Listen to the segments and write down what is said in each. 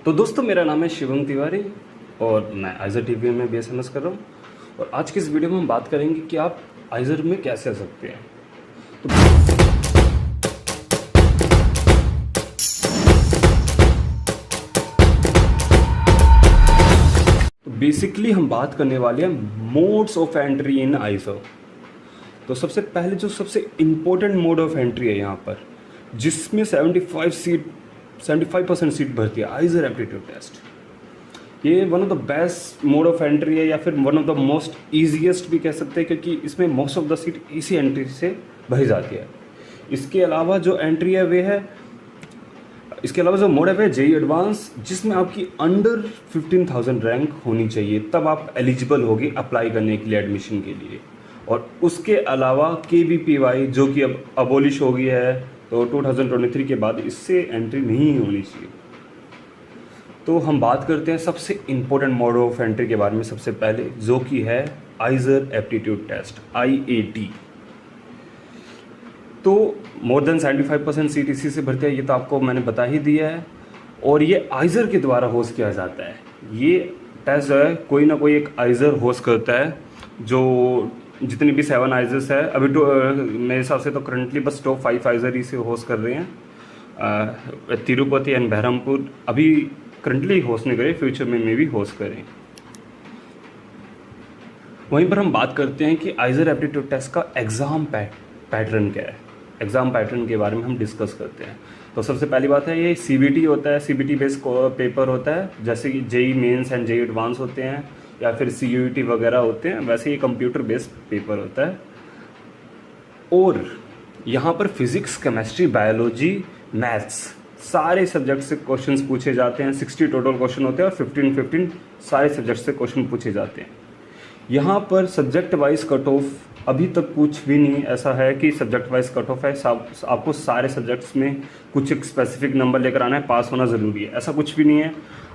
तो दोस्तों, मेरा नाम है शिवम तिवारी और मैं आइजर टीवी में बीएसएमएस कर रहा हूँ। और आज की इस वीडियो में हम बात करेंगे कि आप आइजर में कैसे आ सकते हैं। तो बेसिकली हम बात करने वाले हैं मोड्स ऑफ एंट्री इन आइजर। तो सबसे पहले जो सबसे इम्पोर्टेंट मोड ऑफ एंट्री है यहाँ पर, जिसमें 75% सीट भरती है, आइजर एप्टीट्यूड टेस्ट। ये one of the best mode of entry है या फिर one of the most easiest भी कह सकते हैं, क्योंकि इसमें मोस्ट ऑफ द सीट इसी एंट्री से भरी जाती है। इसके अलावा जो एंट्री है वे है, इसके अलावा जो मोड है वे जेईई एडवांस, जिसमें आपकी अंडर 15,000 रैंक होनी चाहिए, तब आप एलिजिबल होगी अप्लाई करने के लिए एडमिशन के लिए। और उसके अलावा KVPY जो कि अब अबोलिश हो गई है, तो 2023 के बाद इससे एंट्री नहीं होनी चाहिए। तो हम बात करते हैं सबसे इम्पोर्टेंट मोड ऑफ एंट्री के बारे में सबसे पहले, जो कि है आइजर एप्टीट्यूड टेस्ट, IAT। तो मोर देन 75% सीट इसी से भरती है, ये तो आपको मैंने बता ही दिया है। और ये आइजर के द्वारा होस्ट किया जाता है। ये टेस्ट जो है कोई ना कोई एक आइजर होस्ट करता है। जो जितनी भी 7 आइजर्स है अभी तो मेरे हिसाब से तो करंटली बस टॉप 5 आइजर ही से होस्ट कर रहे हैं। तिरुपति एंड बहरमपुर अभी करंटली होस्ट नहीं करे, फ्यूचर में भी होस्ट करें। वहीं पर हम बात करते हैं कि आइजर एप्टीट्यूड टेस्ट का एग्ज़ाम पैटर्न क्या है। एग्ज़ाम पैटर्न के बारे में हम डिस्कस करते हैं। तो सबसे पहली बात है, ये CBT होता है, CBT बेस्ड पेपर होता है, जैसे कि JEE mains and JEE advance होते हैं या फिर CUET वगैरह होते हैं, वैसे ये कंप्यूटर बेस्ड पेपर होता है। और यहाँ पर फिजिक्स, केमिस्ट्री, बायोलॉजी, मैथ्स सारे सब्जेक्ट से क्वेश्चंस पूछे जाते हैं। 60 टोटल क्वेश्चन होते हैं और 15 सारे सब्जेक्ट से क्वेश्चन पूछे जाते हैं। यहाँ पर सब्जेक्ट वाइज कट ऑफ अभी तक कुछ भी नहीं ऐसा है कि सब्जेक्ट वाइज कट ऑफ है। आपको सारे सब्जेक्ट्स में कुछ एक स्पेसिफिक नंबर लेकर आना है, पास होना ज़रूरी है, ऐसा कुछ भी नहीं है।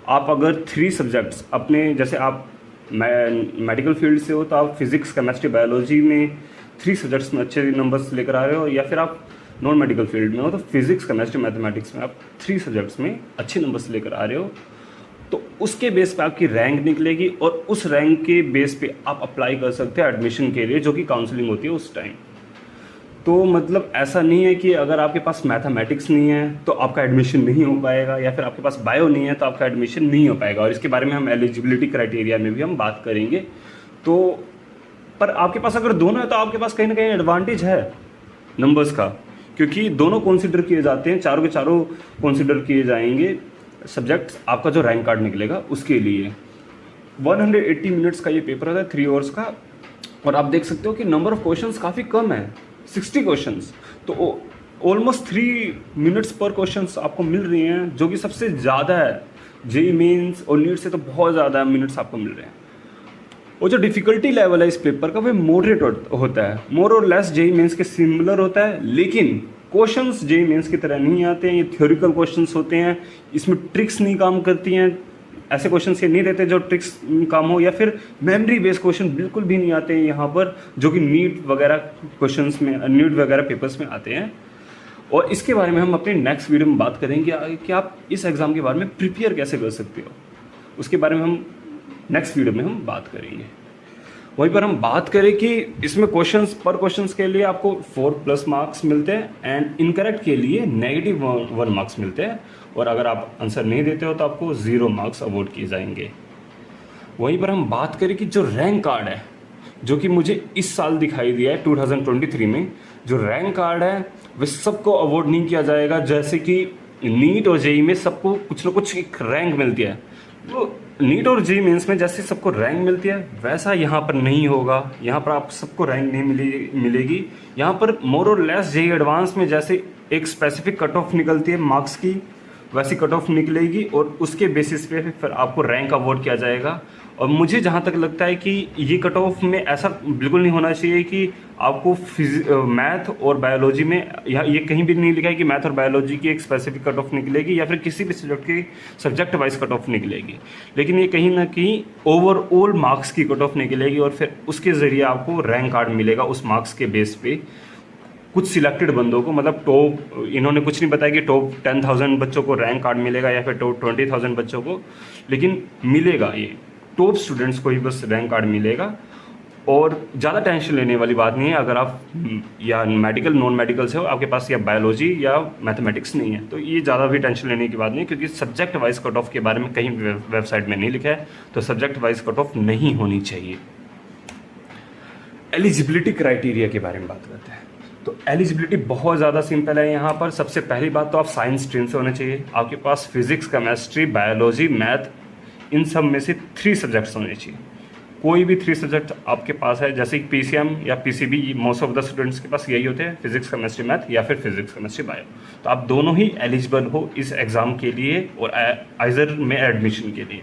आप अगर 3 सब्जेक्ट्स अपने, जैसे आप मेडिकल फील्ड से हो तो आप फिजिक्स, केमिस्ट्री, बायोलॉजी में 3 सब्जेक्ट्स में अच्छे नंबर्स लेकर आ रहे हो, या फिर आप नॉन मेडिकल फील्ड में हो तो फिजिक्स, केमिस्ट्री, मैथमेटिक्स में आप 3 सब्जेक्ट्स में अच्छे नंबर्स लेकर आ रहे हो, तो उसके बेस पे आपकी रैंक निकलेगी और उस रैंक के बेस पे आप अप्लाई कर सकते हैं एडमिशन के लिए, जो कि काउंसलिंग होती है उस टाइम। तो मतलब ऐसा नहीं है कि अगर आपके पास मैथमेटिक्स नहीं है तो आपका एडमिशन नहीं हो पाएगा, या फिर आपके पास बायो नहीं है तो आपका एडमिशन नहीं हो पाएगा। और इसके बारे में हम एलिजिबिलिटी क्राइटेरिया में भी हम बात करेंगे। तो पर आपके पास अगर दोनों है तो आपके पास कहीं ना कहीं एडवांटेज है नंबर्स का, क्योंकि दोनों कंसिडर किए जाते हैं, चारों के चारों कंसिडर किए जाएंगे सब्जेक्ट्स। आपका जो रैंक कार्ड निकलेगा उसके लिए 180 मिनट्स का ये पेपर होता है, 3 आवर्स का। और आप देख सकते हो कि नंबर ऑफ क्वेश्चंस काफ़ी कम है, 60 क्वेश्चंस। तो ऑलमोस्ट 3 मिनट्स पर क्वेश्चंस आपको मिल रही हैं, जो कि सबसे ज़्यादा है। जेईई मेंस और नीट से तो बहुत ज़्यादा मिनट्स आपको मिल रहे हैं। और जो डिफ़िकल्टी लेवल है इस पेपर का वो मॉडरेट होता है, मोर और लेस जेईई मेंस के सिमिलर होता है। लेकिन क्वेश्चंस जेईई मेंस की तरह नहीं आते हैं, ये थ्योरिकल क्वेश्चंस होते हैं। इसमें ट्रिक्स नहीं काम करती हैं, ऐसे क्वेश्चंस ये नहीं रहते जो ट्रिक्स काम हो, या फिर मेमोरी बेस्ड क्वेश्चन बिल्कुल भी नहीं आते हैं यहाँ पर, जो कि नीट वगैरह क्वेश्चंस में, नीट वगैरह पेपर्स में आते हैं। और इसके बारे में हम अपने नेक्स्ट वीडियो में बात करेंगे कि आप इस एग्ज़ाम के बारे में प्रिपेयर कैसे कर सकते हो, उसके बारे में हम नेक्स्ट वीडियो में हम बात करेंगे। वहीं पर हम बात करें कि इसमें क्वेश्चंस पर क्वेश्चंस के लिए आपको 4+ मार्क्स मिलते हैं एंड इनकरेक्ट के लिए -1 मार्क्स मिलते हैं। और अगर आप आंसर नहीं देते हो तो आपको 0 मार्क्स अवॉर्ड किए जाएंगे। वहीं पर हम बात करें कि जो रैंक कार्ड है, जो कि मुझे इस साल दिखाई दिया है 2023 में, जो रैंक कार्ड है वह सबको अवॉर्ड नहीं किया जाएगा। जैसे कि नीट और जेईई में सबको कुछ ना कुछ एक रैंक मिलती है, तो नीट और जेईई मेंस में जैसे सबको रैंक मिलती है वैसा यहाँ पर नहीं होगा। यहाँ पर आप सबको रैंक नहीं मिलेगी। यहाँ पर मोर और लेस जेईई एडवांस में जैसे एक स्पेसिफिक कट ऑफ निकलती है मार्क्स की, वैसी कट ऑफ निकलेगी और उसके बेसिस पे फिर आपको रैंक अवॉर्ड किया जाएगा। और मुझे जहाँ तक लगता है कि ये कट ऑफ में ऐसा बिल्कुल नहीं होना चाहिए कि आपको मैथ और बायोलॉजी में, ये कहीं भी नहीं लिखा है कि मैथ और बायोलॉजी की एक स्पेसिफिक कट ऑफ निकलेगी या फिर किसी भी सब्जेक्ट वाइज कट ऑफ निकलेगी। लेकिन ये कहीं ना कहीं ओवरऑल मार्क्स की कट ऑफ निकलेगी और फिर उसके ज़रिए आपको रैंक कार्ड मिलेगा उस मार्क्स के बेस पे। कुछ सिलेक्टेड बंदों को, मतलब टॉप, इन्होंने कुछ नहीं बताया कि टॉप 10,000 बच्चों को रैंक कार्ड मिलेगा या फिर टॉप 20,000 बच्चों को, लेकिन मिलेगा, ये टॉप स्टूडेंट्स को ही बस रैंक कार्ड मिलेगा। और ज़्यादा टेंशन लेने वाली बात नहीं है अगर आप या मेडिकल नॉन मेडिकल से हो, आपके पास या बायोलॉजी या मैथमेटिक्स नहीं है, तो ये ज़्यादा भी टेंशन लेने की बात नहीं, क्योंकि सब्जेक्ट वाइज कट ऑफ के बारे में कहीं वेबसाइट में नहीं लिखा है, तो सब्जेक्ट वाइज कट ऑफ नहीं होनी चाहिए। एलिजिबिलिटी क्राइटेरिया के बारे में बात करते हैं। तो एलिजिबिलिटी बहुत ज़्यादा सिंपल है यहाँ पर। सबसे पहली बात तो आप साइंस स्ट्रीम से होने चाहिए, आपके पास फिजिक्स, केमिस्ट्री, बायोलॉजी, मैथ, इन सब में से 3 सब्जेक्ट्स होने चाहिए। कोई भी 3 सब्जेक्ट आपके पास है, जैसे कि पीसीएम या PCB, most of the students के पास यही होते हैं, फिजिक्स, केमिस्ट्री, मैथ या फिर फिजिक्स, केमिस्ट्री, बायो। तो आप दोनों ही एलिजिबल हो इस एग्ज़ाम के लिए और आइजर में एडमिशन के लिए।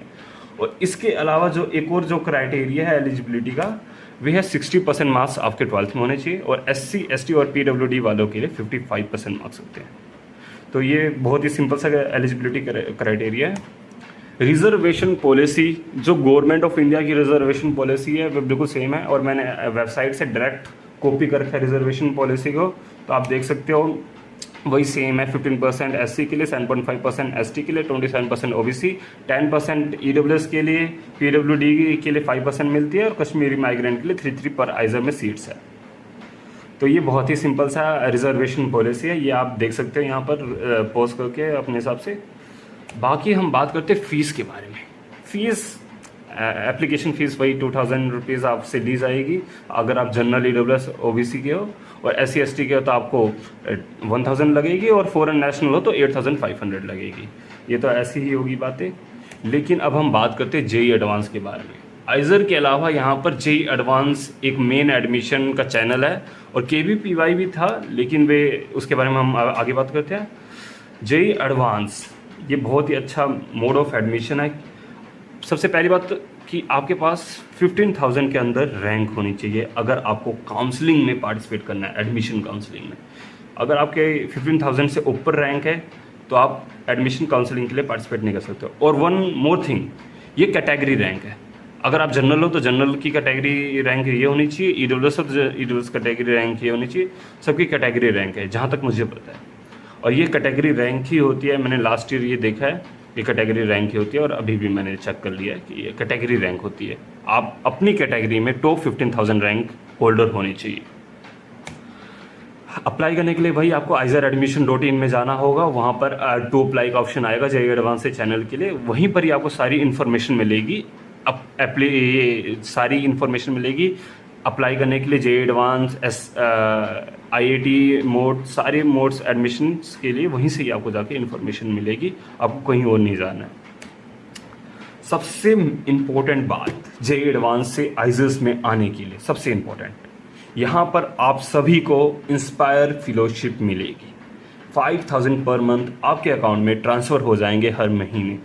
और इसके अलावा जो एक और जो क्राइटेरिया है एलिजिबिलिटी का, वह है 60% मार्क्स आपके 12th में होने चाहिए, और SC, ST और PWD वालों के लिए 55% मार्क्स होते हैं। तो ये बहुत ही सिंपल सा एलिजिबिलिटी क्राइटेरिया है। रिजर्वेशन पॉलिसी, जो गवर्नमेंट ऑफ इंडिया की रिजर्वेशन पॉलिसी है वो बिल्कुल सेम है, और मैंने वेबसाइट से डायरेक्ट कॉपी कर रखा है रिजर्वेशन पॉलिसी को, तो आप देख सकते हो वही सेम है। 15% SC के लिए, 7.5% ST के लिए, 27% OBC, 10% EWS के लिए, PWD के लिए 5% मिलती है, और कश्मीरी माइग्रेंट के लिए 3 पर आइजर में सीट्स है। तो ये बहुत ही सिंपल सा रिजर्वेशन पॉलिसी है, ये आप देख सकते हो यहाँ पर पॉज करके अपने हिसाब से। बाकी हम बात करते हैं फ़ीस के बारे में। फ़ीस, एप्लीकेशन फ़ीस वही 2000 रुपीज़ आपसे ली जाएगी अगर आप जनरल, EWS, OBC के हो, और SC, ST के हो तो आपको 1000 लगेगी, और फॉरेन नेशनल हो तो 8500 लगेगी। ये तो ऐसी ही होगी बातें। लेकिन अब हम बात करते हैं JEE एडवांस के बारे में। आइजर के अलावा यहाँ पर JEE एडवांस एक मेन एडमिशन का चैनल है, और KVPY भी था, लेकिन वे उसके बारे में हम आगे बात करते हैं। JEE एडवांस ये बहुत ही अच्छा मोड ऑफ एडमिशन है। सबसे पहली बात कि आपके पास 15,000 के अंदर रैंक होनी चाहिए अगर आपको काउंसलिंग में पार्टिसिपेट करना है, एडमिशन काउंसलिंग में। अगर आपके 15,000 से ऊपर रैंक है तो आप एडमिशन काउंसलिंग के लिए पार्टिसिपेट नहीं कर सकते हो। और वन मोर थिंग, ये कैटेगरी रैंक है। अगर आप जनरल हो तो जनरल की कैटेगरी रैंक ये होनी चाहिए, EWS हो तो EWS कैटेगरी रैंक ये होनी चाहिए। सबकी कैटेगरी रैंक है जहाँ तक मुझे पता है, और ये कैटेगरी रैंक ही होती है। मैंने लास्ट ईयर ये देखा है, ये कैटेगरी रैंक ही होती है, और अभी भी मैंने चेक कर लिया है कि ये कैटेगरी रैंक होती है। आप अपनी कैटेगरी में टॉप 15,000 रैंक होल्डर होनी चाहिए। अप्लाई करने के लिए भाई आपको aizeradmission.in में जाना होगा, वहाँ पर टू अप्लाई का ऑप्शन आएगा JEE एडवांस से चैनल के लिए। वहीं पर ही आपको सारी इन्फॉर्मेशन मिलेगी, सारी इन्फॉर्मेशन मिलेगी अप्लाई करने के लिए JEE एडवांस, IIT मोड, सारे मोड्स एडमिशन के लिए वहीं से ही आपको जाके इन्फॉर्मेशन मिलेगी, आपको कहीं और नहीं जाना है। सबसे इम्पोर्टेंट बात JEE एडवांस से आइजर्स में आने के लिए, सबसे इम्पोर्टेंट, यहाँ पर आप सभी को इंस्पायर फेलोशिप मिलेगी। 5000 पर मंथ आपके अकाउंट में ट्रांसफ़र हो जाएंगे हर महीने,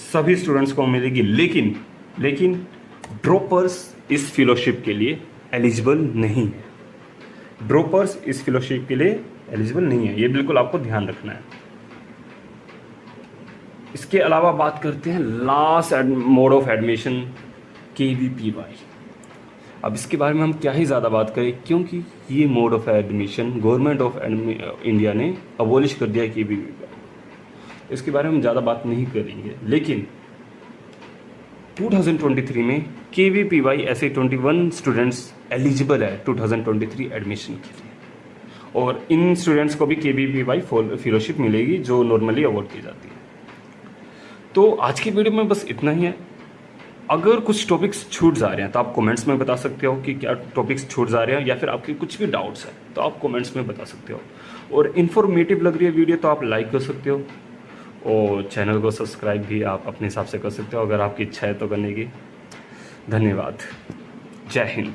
सभी स्टूडेंट्स को मिलेगी। लेकिन ड्रॉपर्स इस फेलोशिप के लिए एलिजिबल नहीं है। ड्रॉपर्स इस फेलोशिप के लिए एलिजिबल नहीं है, ये बिल्कुल आपको ध्यान रखना है। इसके अलावा बात करते हैं last mode of admission, KVPY। अब इसके बारे में हम क्या ही ज़्यादा बात करें, क्योंकि ये mode of admission government of India ने अबॉलिश कर दिया है KVPY। इसके बारे में हम ज़्यादा बात नहीं करेंगे, लेकिन 2023 में KVPY ऐसे 21 स्टूडेंट्स एलिजिबल है 2023 एडमिशन के लिए, और इन स्टूडेंट्स को भी KVPY फेलोशिप मिलेगी जो नॉर्मली अवॉर्ड की जाती है। तो आज की वीडियो में बस इतना ही है। अगर कुछ टॉपिक्स छूट जा रहे हैं तो आप कमेंट्स में बता सकते हो कि क्या टॉपिक्स छूट जा रहे हैं, या फिर आपके कुछ भी डाउट्स हैं तो आप कमेंट्स में बता सकते हो। और इन्फॉर्मेटिव लग रही है वीडियो तो आप लाइक कर सकते हो, और चैनल को सब्सक्राइब भी आप अपने हिसाब से कर सकते हो अगर आपकी इच्छा है तो करने की। धन्यवाद। जय हिंद।